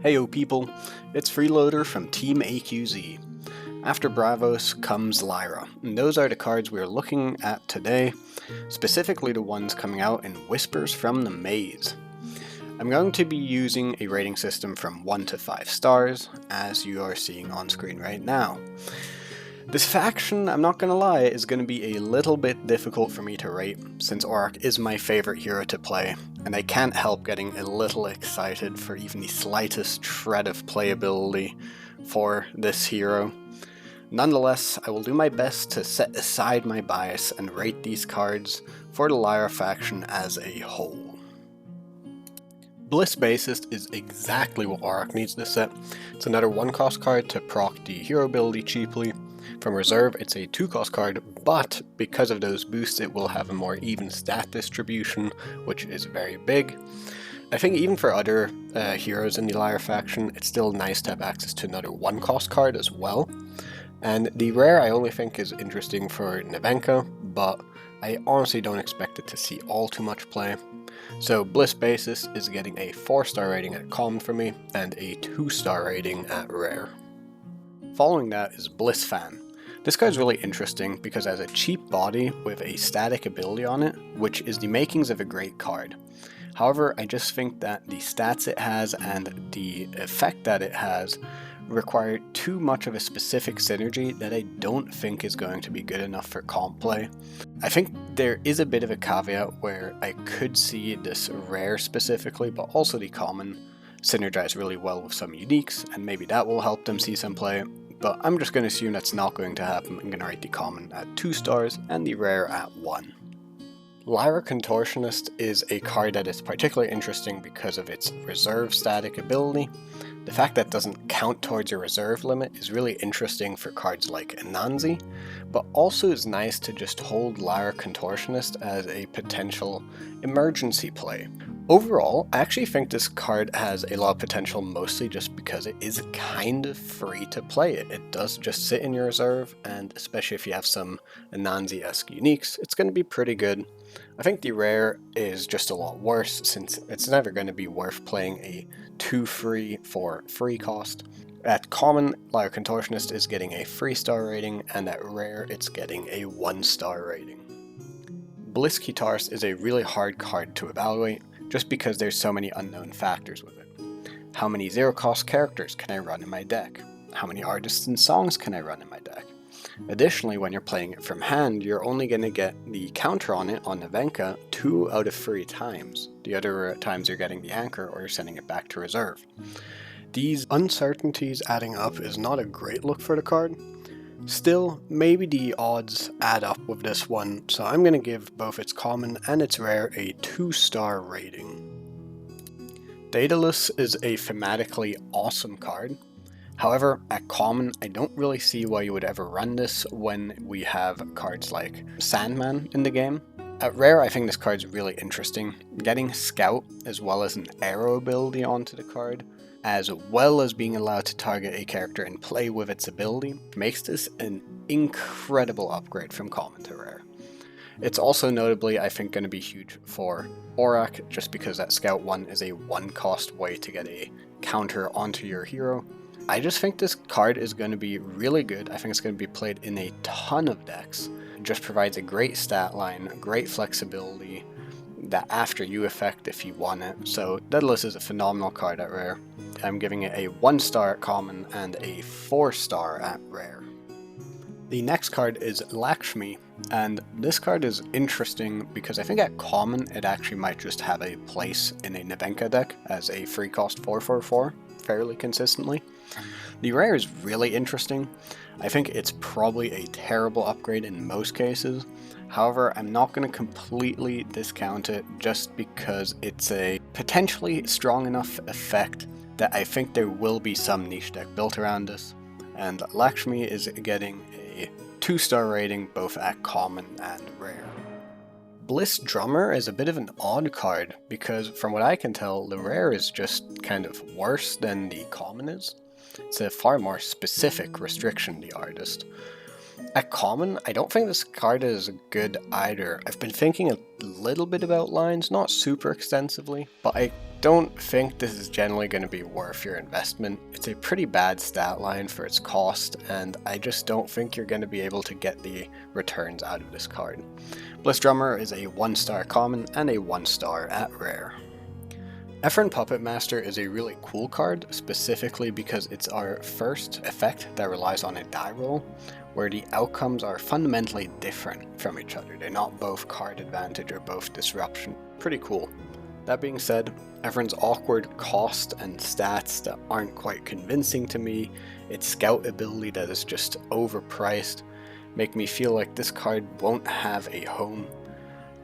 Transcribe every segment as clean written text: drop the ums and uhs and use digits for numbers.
Heyo people, it's Freeloader from Team AQZ. After Bravos comes Lyra, and those are the cards we're looking at today, specifically the ones coming out in Whsipers from the Maze. I'm going to be using a rating system from 1 to 5 stars, as you are seeing on screen right now. This faction, I'm not gonna lie, is going to be a little bit difficult for me to rate, since Auroch is my favorite hero to play, and I can't help getting a little excited for even the slightest shred of playability for this hero. Nonetheless, I will do my best to set aside my bias and rate these cards for the Lyra faction as a whole. BLISS Bassist is exactly what Auroch needs this set. It's another 1-cost card to proc the hero ability cheaply. From reserve, it's a 2-cost card, but because of those boosts it will have a more even stat distribution, which is very big. I think even for other heroes in the Lyra faction, it's still nice to have access to another 1-cost card as well. And the rare I only think is interesting for Nevenka, but I honestly don't expect it to see all too much play. So BLISS Bassist is getting a 4-star rating at common for me, and a 2-star rating at rare. Following that is BLISS Fan. This card is really interesting because it has a cheap body with a static ability on it, which is the makings of a great card. However, I just think that the stats it has and the effect that it has require too much of a specific synergy that I don't think is going to be good enough for comp play. I think there is a bit of a caveat where I could see this rare specifically, but also the common synergize really well with some uniques, and maybe that will help them see some play. But I'm just going to assume that's not going to happen. I'm going to rate the common at 2 stars and the rare at 1. Lyra Contortonist is a card that is particularly interesting because of its reserve static ability. The fact that it doesn't count towards your reserve limit is really interesting for cards like Anansi, but also is nice to just hold Lyra Contortionist as a potential emergency play. Overall, I actually think this card has a lot of potential, mostly just because it is kind of free to play it. It does just sit in your reserve, and especially if you have some Anansi-esque uniques, it's going to be pretty good. I think the rare is just a lot worse, since it's never going to be worth playing a 2-free for free cost. At common, Lyra Contortionist is getting a 3-star rating, and at rare, it's getting a 1-star rating. BLISS Keytarist is a really hard card to evaluate, just because there's so many unknown factors with it. How many 0-cost characters can I run in my deck? How many artists and songs can I run in my deck? Additionally, when you're playing it from hand, you're only going to get the counter on it on Nevenka 2 out of 3 times. The other times you're getting the anchor or you're sending it back to reserve. These uncertainties adding up is not a great look for the card. Still, maybe the odds add up with this one, so I'm going to give both its common and its rare a 2-star rating. Daedalus is a thematically awesome card. However, at common, I don't really see why you would ever run this when we have cards like Sandman in the game. At rare, I think this card's really interesting. Getting Scout as well as an arrow ability onto the card, as well as being allowed to target a character and play with its ability, makes this an incredible upgrade from common to rare. It's also notably, I think, going to be huge for Auroch, just because that Scout 1 is a 1-cost way to get a counter onto your hero. I just think this card is going to be really good. I think it's going to be played in a ton of decks. It just provides a great stat line, great flexibility, that after you effect if you want it. So Daedalus is a phenomenal card at rare. I'm giving it a 1-star at common and a 4-star at rare. The next card is Lakshmi, and this card is interesting because I think at common it actually might just have a place in a Nevenka deck as a free cost 4/4/4 fairly consistently. The rare is really interesting. I think it's probably a terrible upgrade in most cases. However, I'm not going to completely discount it just because it's a potentially strong enough effect that I think there will be some niche deck built around this. And Lakshmi is getting a 2-star rating both at common and rare. BLISS Drummer is a bit of an odd card because from what I can tell, the rare is just kind of worse than the common is. It's a far more specific restriction, the artist. At common, I don't think this card is good either. I've been thinking a little bit about lines, not super extensively, but I don't think this is generally going to be worth your investment. It's a pretty bad stat line for its cost, and I just don't think you're going to be able to get the returns out of this card. BLISS Drummer is a 1-star common and a 1-star at rare. Efrén Puppet Master is a really cool card, specifically because it's our first effect that relies on a die roll, where the outcomes are fundamentally different from each other. They're not both card advantage or both disruption. Pretty cool. That being said, Efrén's awkward cost and stats that aren't quite convincing to me, its scout ability that is just overpriced, make me feel like this card won't have a home,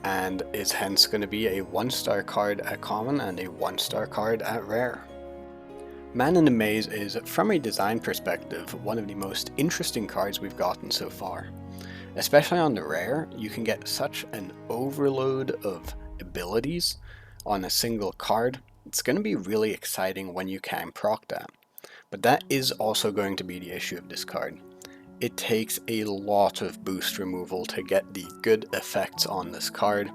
and is hence going to be a 1-star card at common and a 1-star card at rare. Man in the Maze is, from a design perspective, one of the most interesting cards we've gotten so far. Especially on the rare, you can get such an overload of abilities on a single card. It's going to be really exciting when you can proc that. But that is also going to be the issue of this card. It takes a lot of boost removal to get the good effects on this card,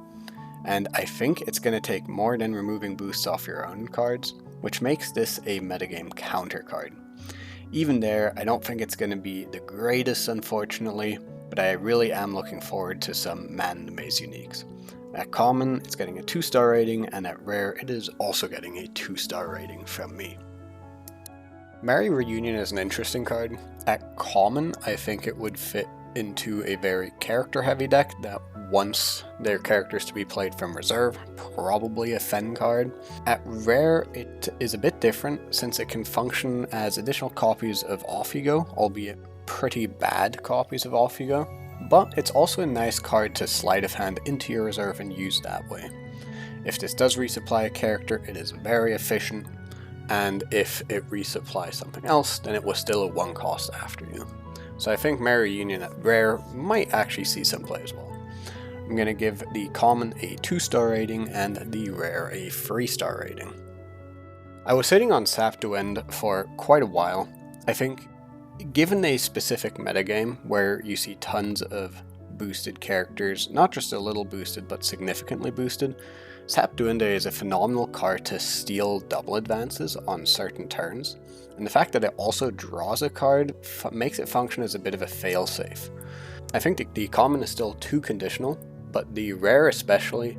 and I think it's going to take more than removing boosts off your own cards, which makes this a metagame counter card. Even there, I don't think it's going to be the greatest, unfortunately, but I really am looking forward to some Man in the Maze uniques. At common, it's getting a 2-star rating, and at rare, it is also getting a 2-star rating from me. Merry Reunion is an interesting card. At common, I think it would fit into a very character-heavy deck that wants their characters to be played from reserve, probably a Fen card. At rare, it is a bit different since it can function as additional copies of Off You Go, albeit pretty bad copies of Off You Go, but it's also a nice card to sleight of hand into your reserve and use that way. If this does resupply a character, it is very efficient, and if it resupplies something else, then it was still a 1 cost after you. So I think Merry Reunion at rare might actually see some play as well. I'm going to give the common a 2-star rating and the rare a 3-star rating. I was sitting on Sap Duende for quite a while. I think given a specific metagame where you see tons of boosted characters, not just a little boosted but significantly boosted, Sap Duende is a phenomenal card to steal double advances on certain turns, and the fact that it also draws a card makes it function as a bit of a failsafe. I think the common is still too conditional, but the rare especially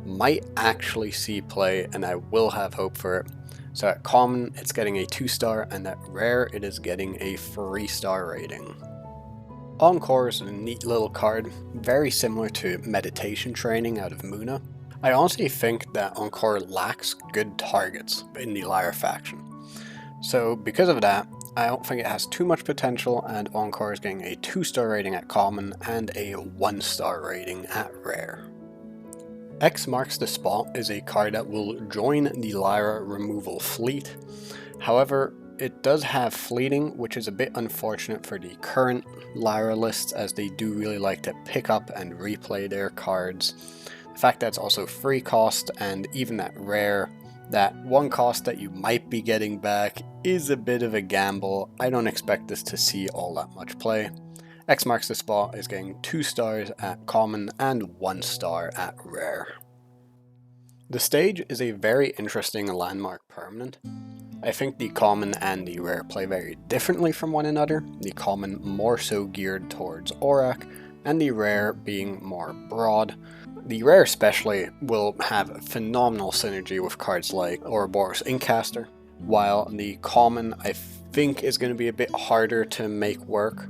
might actually see play, and I will have hope for it. So at common, it's getting a 2-star, and at rare, it is getting a 3-star rating. Encore is a neat little card, very similar to Meditation Training out of Muna. I honestly think that Encore lacks good targets in the Lyra faction. So because of that, I don't think it has too much potential, and Encore is getting a 2-star rating at common and a 1-star rating at rare. X Marks the Spot is a card that will join the Lyra removal fleet. However, it does have fleeting, which is a bit unfortunate for the current Lyra lists, as they do really like to pick up and replay their cards. The fact that it's also 3 cost, and even at rare, that 1 cost that you might be getting back is a bit of a gamble. I don't expect this to see all that much play. X Marks the Spot is getting 2 stars at common and 1 star at rare. The Stage is a very interesting landmark permanent. I think the common and the rare play very differently from one another, the common more so geared towards Aurak, and the rare being more broad. The rare especially will have phenomenal synergy with cards like Ouroboros Inkcaster, while the common I think is going to be a bit harder to make work.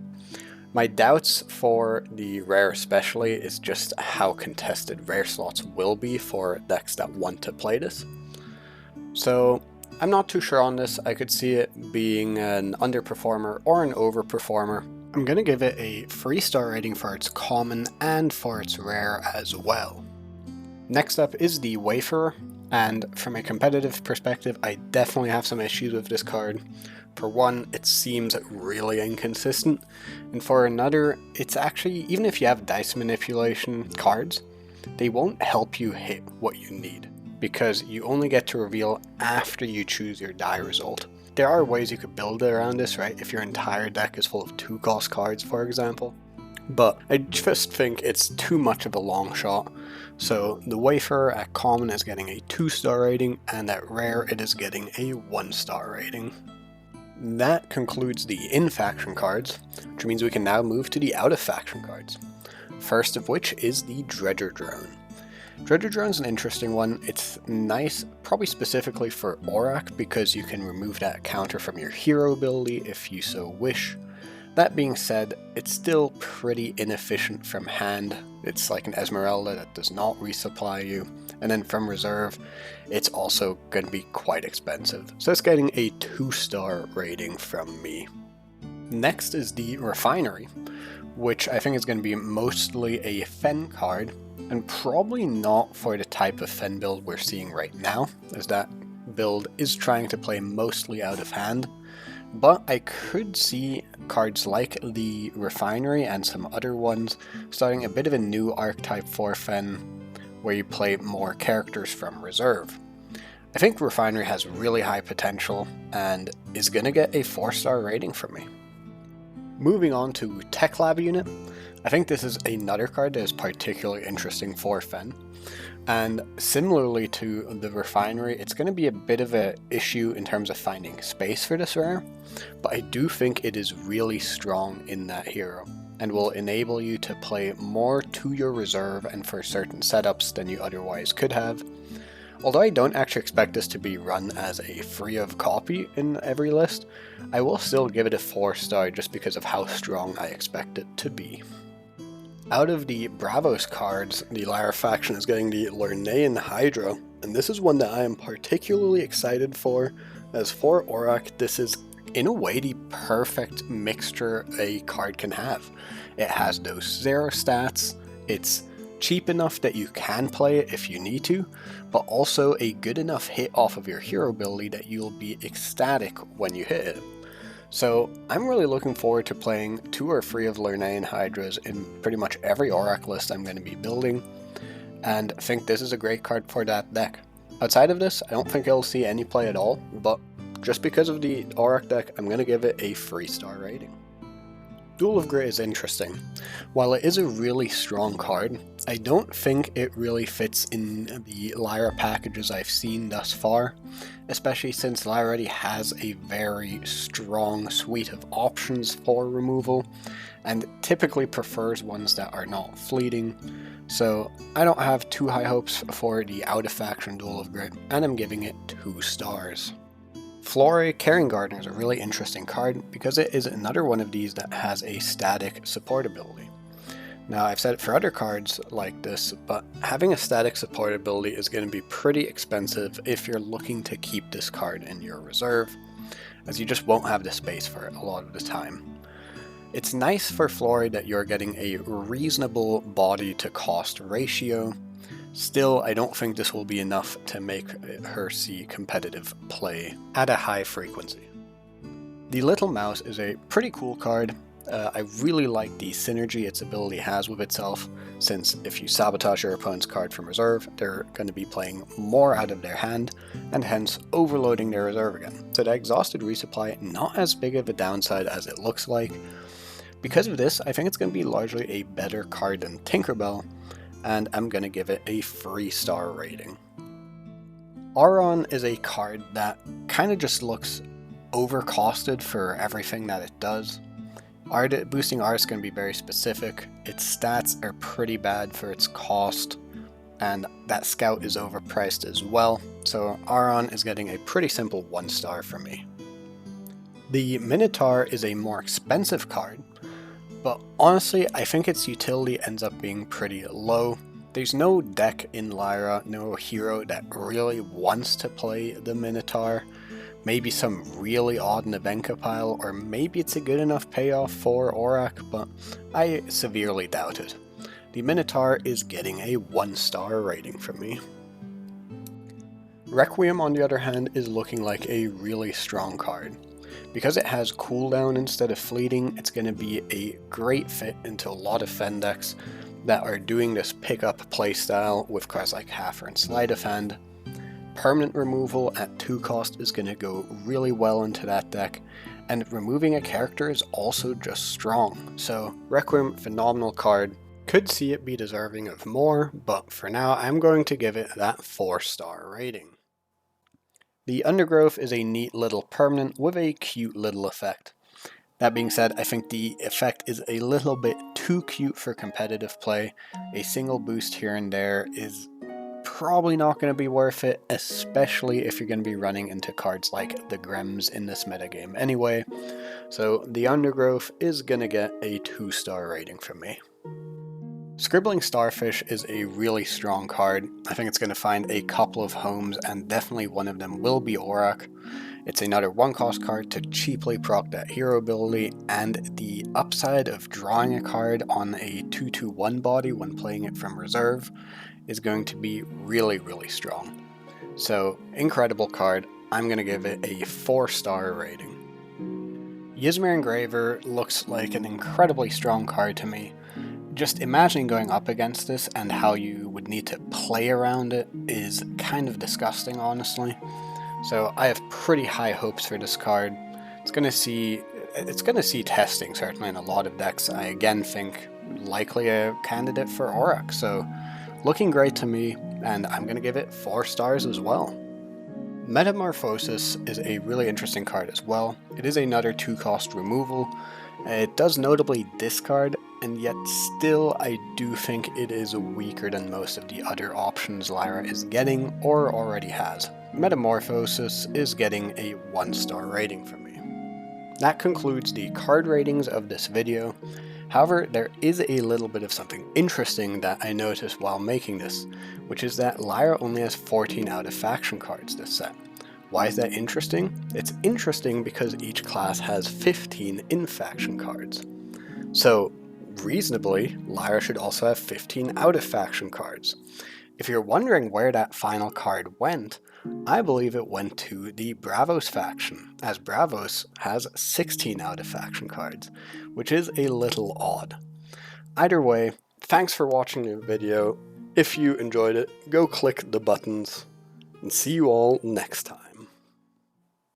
My doubts for the rare especially is just how contested rare slots will be for decks that want to play this. So I'm not too sure on this. I could see it being an underperformer or an overperformer. I'm going to give it a 3-star rating for its common and for its rare as well. Next up is the Wayfarer, and from a competitive perspective, I definitely have some issues with this card. For one, it seems really inconsistent, and for another, it's actually, even if you have dice manipulation cards, they won't help you hit what you need, because you only get to reveal after you choose your die result. There are ways you could build around this, right? If your entire deck is full of 2-cost cards, for example. but I just think it's too much of a long shot. So the Wayfarer at common is getting a 2-star rating, and at rare it is getting a 1-star rating. That concludes the in-faction cards, which means we can now move to the out-of-faction cards. First of which is the Dredger Drone. Dredger Drone's an interesting one. It's nice, probably specifically for Aurak, because you can remove that counter from your hero ability if you so wish. That being said, it's still pretty inefficient from hand. It's like an Esmeralda that does not resupply you, and then from reserve, it's also going to be quite expensive. So it's getting a 2-star rating from me. Next is the Refinery, which I think is going to be mostly a Fen card, and probably not for the type of Fen build we're seeing right now, as that build is trying to play mostly out of hand. But I could see cards like the Refinery and some other ones starting a bit of a new archetype for Fen, where you play more characters from reserve. I think Refinery has really high potential and is going to get a 4-star rating from me. Moving on to Tech Lab Unit, I think this is another card that is particularly interesting for Fen. And similarly to the Refinery, it's going to be a bit of an issue in terms of finding space for this rare, but I do think it is really strong in that hero, and will enable you to play more to your reserve and for certain setups than you otherwise could have. Although I don't actually expect this to be run as a free of copy in every list, I will still give it a 4-star just because of how strong I expect it to be. Out of the Bravos cards, the Lyra faction is getting the Lernaean Hydra, and this is one that I am particularly excited for, as for Aurak, this is in a way the perfect mixture a card can have. It has those 0 stats, it's cheap enough that you can play it if you need to, but also a good enough hit off of your hero ability that you'll be ecstatic when you hit it. So I'm really looking forward to playing 2 or 3 of Lernaean Hydras in pretty much every Aurak list I'm going to be building, and I think this is a great card for that deck. Outside of this, I don't think it'll see any play at all, but just because of the Aurak deck, I'm going to give it a 3-star rating. Duel of Grit is interesting. While it is a really strong card, I don't think it really fits in the Lyra packages I've seen thus far, especially since Lyra already has a very strong suite of options for removal, and typically prefers ones that are not fleeting, so I don't have too high hopes for the out-of-faction Duel of Grit, and I'm giving it 2 stars. Flore Caring Gardener is a really interesting card because it is another one of these that has a static support ability. Now, I've said it for other cards like this, but having a static support ability is going to be pretty expensive if you're looking to keep this card in your reserve, as you just won't have the space for it a lot of the time. It's nice for Flore that you're getting a reasonable body to cost ratio. Still, I don't think this will be enough to make her see competitive play at a high frequency. The Little Mouse is a pretty cool card. I really like the synergy its ability has with itself, since if you sabotage your opponent's card from reserve, they're going to be playing more out of their hand, and hence overloading their reserve again. So the exhausted resupply, not as big of a downside as it looks like. Because of this, I think it's going to be largely a better card than Tinkerbell, and I'm going to give it a 3-star rating. Arawn is a card that kind of just looks overcosted for everything that it does. Boosting art is going to be very specific, its stats are pretty bad for its cost, and that scout is overpriced as well, so Arawn is getting a pretty simple 1-star from me. The Minotaur is a more expensive card, but honestly, I think its utility ends up being pretty low. There's no deck in Lyra, no hero that really wants to play the Minotaur. Maybe some really odd Nevenka pile, or maybe it's a good enough payoff for Aurak, but I severely doubt it. The Minotaur is getting a 1-star rating from me. Requiem, on the other hand, is looking like a really strong card. Because it has cooldown instead of fleeting, it's going to be a great fit into a lot of Fen decks that are doing this pickup playstyle with cards like Hafer and Sleight of Hand. permanent removal at 2 cost is going to go really well into that deck, and removing a character is also just strong. So Requiem, phenomenal card. Could see it be deserving of more, but for now I'm going to give it that 4-star rating. The Undergrowth is a neat little permanent with a cute little effect. That being said, I think the effect is a little bit too cute for competitive play. A single boost here and there is probably not going to be worth it, especially if you're going to be running into cards like the Grems in this metagame anyway. So the Undergrowth is going to get a 2-star rating from me. Scribbling Starfish is a really strong card. I think it's going to find a couple of homes, and definitely one of them will be Auroch. It's another 1-cost card to cheaply proc that hero ability, and the upside of drawing a card on a 2/1 body when playing it from reserve is going to be really, really strong. So, incredible card. I'm going to give it a 4-star rating. Yzmir Engraver looks like an incredibly strong card to me. Just imagining going up against this and how you would need to play around it is kind of disgusting, honestly. So I have pretty high hopes for this card. It's going to see testing, certainly, in a lot of decks. I again think likely a candidate for Auroch, so looking great to me, and I'm going to give it 4 stars as well. Metamorphosis is a really interesting card as well. It is another 2-cost removal. It does notably discard, and yet still I do think it is weaker than most of the other options Lyra is getting or already has. Metamorphosis is getting a 1-star rating from me. That concludes the card ratings of this video. However, there is a little bit of something interesting that I noticed while making this, which is that Lyra only has 14 out of faction cards this set. Why is that interesting? It's interesting because each class has 15 in-faction cards. So, reasonably, Lyra should also have 15 out-of-faction cards. If you're wondering where that final card went, I believe it went to the Bravos faction, as Bravos has 16 out-of-faction cards, which is a little odd. Either way, thanks for watching the video. If you enjoyed it, go click the buttons, and see you all next time.